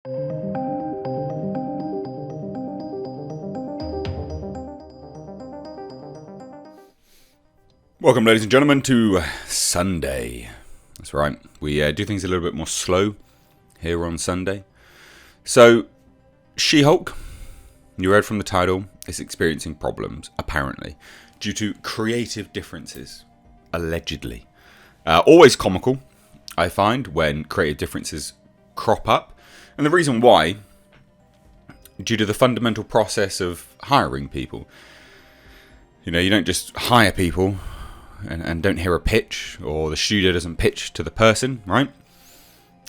Welcome, ladies and gentlemen, to Sunday. That's right, we do things a little bit more slow here on Sunday. So, She-Hulk, you read from the title, is experiencing problems, apparently, due to creative differences, allegedly. Always comical, I find, when creative differences crop up. And the reason why, due to the fundamental process of hiring people. You know, you don't just hire people and don't hear a pitch, or the studio doesn't pitch to the person, right?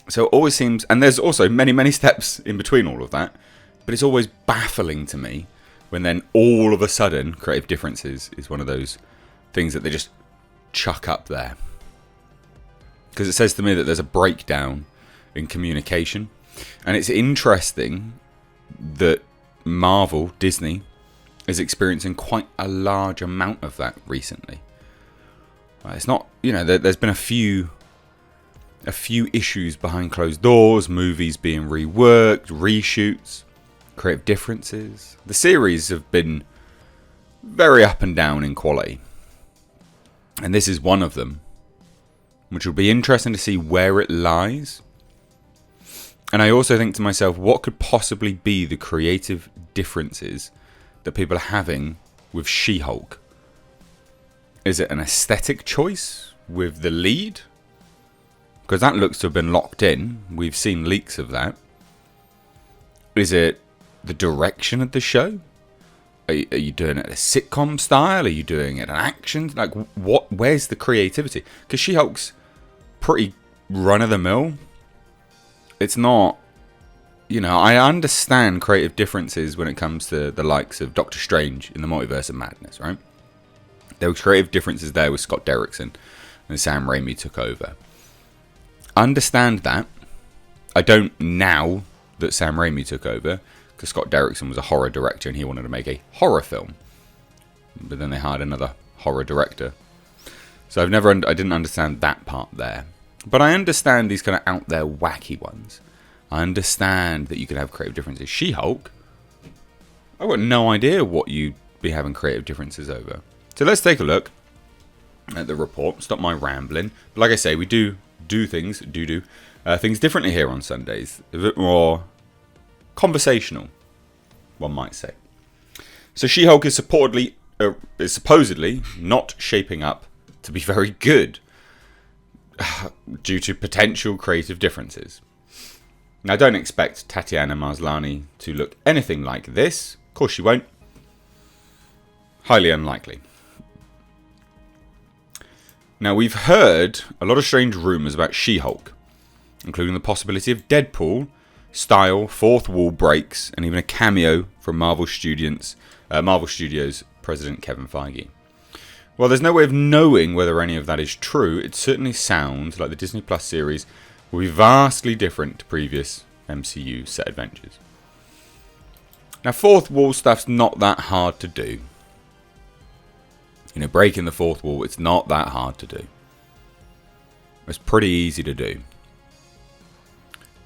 So it always seems, and there's also many steps in between all of that, but it's always baffling to me when then all of a sudden creative differences is one of those things that they just chuck up there. Because it says to me that there's a breakdown in communication. And it's interesting that Marvel, Disney, is experiencing quite a large amount of that recently. It's not, you know, there's been a few issues behind closed doors, movies being reworked, reshoots, creative differences. The series have been very up and down in quality. And this is one of them, which will be interesting to see where it lies. And I also think to myself, what could possibly be the creative differences that people are having with She-Hulk? Is it an aesthetic choice with the lead? Because that looks to have been locked in. We've seen leaks of that. Is it the direction of the show? Are you doing it a sitcom style? Are you doing it an action? Like, what? Where's the creativity? Because She-Hulk's pretty run-of-the-mill. It's not, you know, I understand creative differences when it comes to the likes of Doctor Strange in the Multiverse of Madness, right? There were creative differences there with Scott Derrickson, and Sam Raimi took over. Understand that. I don't now that Sam Raimi took over, because Scott Derrickson was a horror director and he wanted to make a horror film. But then they hired another horror director. So I didn't understand that part there. But I understand these kind of out there wacky ones. I understand that you can have creative differences. She-Hulk, I've got no idea what you'd be having creative differences over. So let's take a look at the report. Stop my rambling. But like I say, we do things differently here on Sundays. A bit more conversational, one might say. So She-Hulk is supposedly not shaping up to be very good due to potential creative differences. Now, don't expect Tatiana Maslany to look anything like this. Of course she won't. Highly unlikely. Now, we've heard a lot of strange rumours about She-Hulk, including the possibility of Deadpool-style fourth wall breaks and even a cameo from Marvel Studios' President Kevin Feige. While there's no way of knowing whether any of that is true, it certainly sounds like the Disney Plus series will be vastly different to previous MCU set adventures. Now, fourth wall stuff's not that hard to do. You know, breaking the fourth wall, it's not that hard to do. It's pretty easy to do.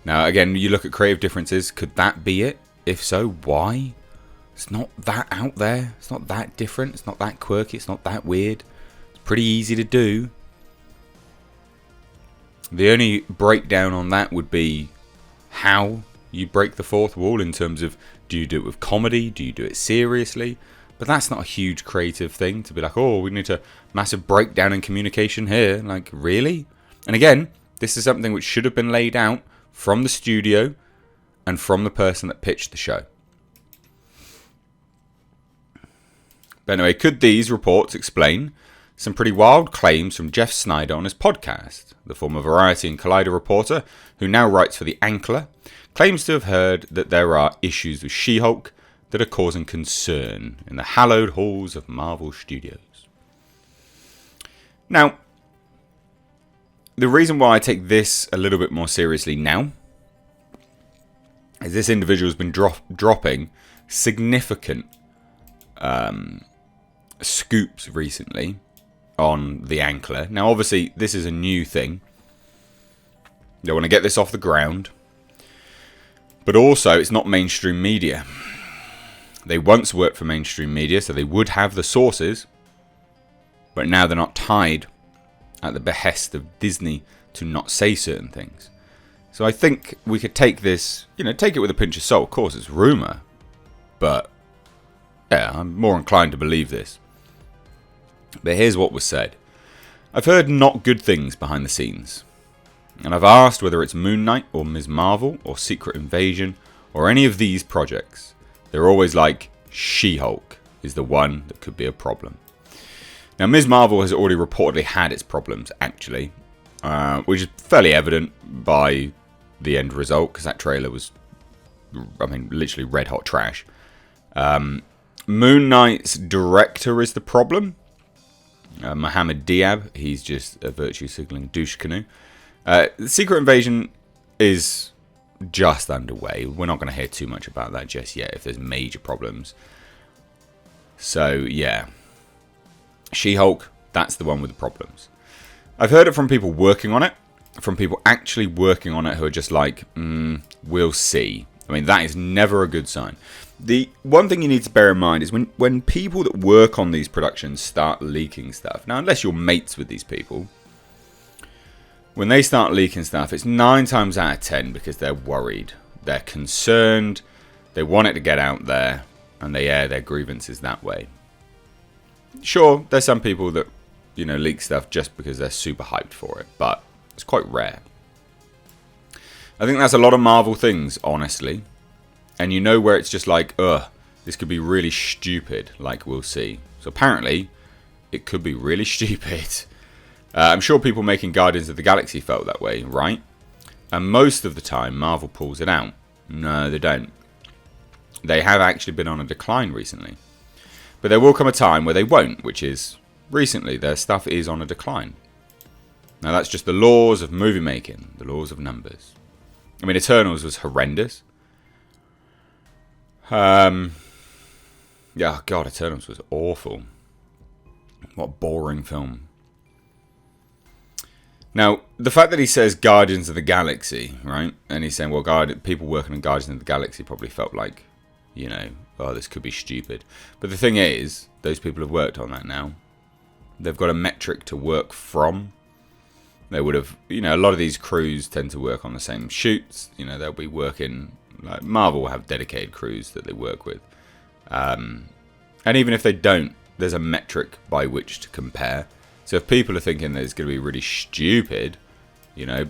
Now, again, you look at creative differences. Could that be it? If so, why? It's not that out there. It's not that different. It's not that quirky. It's not that weird. It's pretty easy to do. The only breakdown on that would be how you break the fourth wall in terms of, do you do it with comedy? Do you do it seriously? But that's not a huge creative thing to be like, oh, we need a massive breakdown in communication here. Like, really? And again, this is something which should have been laid out from the studio and from the person that pitched the show. But anyway, could these reports explain some pretty wild claims from Jeff Snyder on his podcast? The former Variety and Collider reporter, who now writes for The Ankler, claims to have heard that there are issues with She-Hulk that are causing concern in the hallowed halls of Marvel Studios. Now, the reason why I take this a little bit more seriously now is this individual has been dropping significant scoops recently on The Ankler. Now, obviously, this is a new thing. They want to get this off the ground. But also, it's not mainstream media. They once worked for mainstream media, so they would have the sources, but now they're not tied at the behest of Disney to not say certain things. So I think we could take this, take it with a pinch of salt. Of course, it's rumour, but yeah, I'm more inclined to believe this. But here's what was said. I've heard not good things behind the scenes, and I've asked whether it's Moon Knight or Ms. Marvel or Secret Invasion or any of these projects. They're always like, She-Hulk is the one that could be a problem. Now, Ms. Marvel has already reportedly had its problems, actually, which is fairly evident by the end result, because that trailer was, literally red-hot trash. Moon Knight's director is the problem. Mohammed Diab, he's just a virtue-signaling douche canoe. The Secret Invasion is just underway. We're not going to hear too much about that just yet if there's major problems. So, yeah. She-Hulk, that's the one with the problems. I've heard it from people working on it, from people actually working on it who are just like, we'll see. That is never a good sign. The one thing you need to bear in mind is when people that work on these productions start leaking stuff. Now, unless you're mates with these people, when they start leaking stuff, it's 9 times out of 10 because they're worried. They're concerned. They want it to get out there. And they air their grievances that way. Sure, there's some people that, leak stuff just because they're super hyped for it. But it's quite rare. I think that's a lot of Marvel things, honestly. And where it's just like, this could be really stupid, like we'll see. So apparently, it could be really stupid. I'm sure people making Guardians of the Galaxy felt that way, right? And most of the time, Marvel pulls it out. No, they don't. They have actually been on a decline recently. But there will come a time where they won't, which is, recently, their stuff is on a decline. Now, that's just the laws of movie making, the laws of numbers. Eternals was horrendous. Yeah, God, Eternals was awful. What a boring film. Now, the fact that he says Guardians of the Galaxy, right? And he's saying, well, people working on Guardians of the Galaxy probably felt like, this could be stupid. But the thing is, those people have worked on that now. They've got a metric to work from. They would have, a lot of these crews tend to work on the same shoots. They'll be working, like Marvel will have dedicated crews that they work with. And even if they don't, there's a metric by which to compare. So if people are thinking that it's going to be really stupid,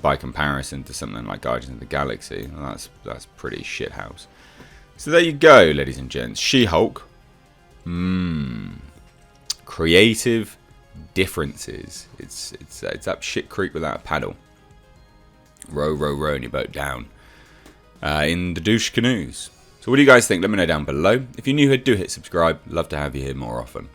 by comparison to something like Guardians of the Galaxy, well, that's pretty shithouse. So there you go, ladies and gents. She-Hulk. Creative differences. It's up shit creek without a paddle. Row, row, row, and your boat down. In the douche canoes. So what do you guys think? Let me know down below. If you're new here, do hit subscribe. Love to have you here more often.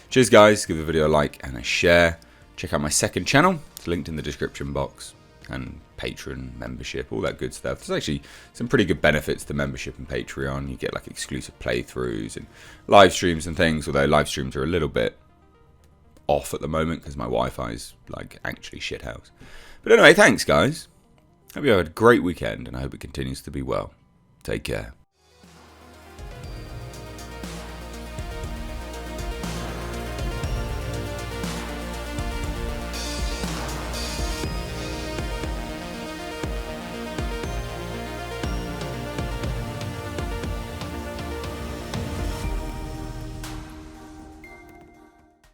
Cheers, guys. Give the video a like and a share. Check out my second channel. It's linked in the description box. And Patreon membership, all that good stuff. There's actually some pretty good benefits to membership and Patreon. You get like exclusive playthroughs and live streams and things. Although live streams are a little bit off at the moment because my Wi-Fi is like actually shithouse. But anyway, thanks, guys. Hope you have a great weekend and I hope it continues to be well. Take care.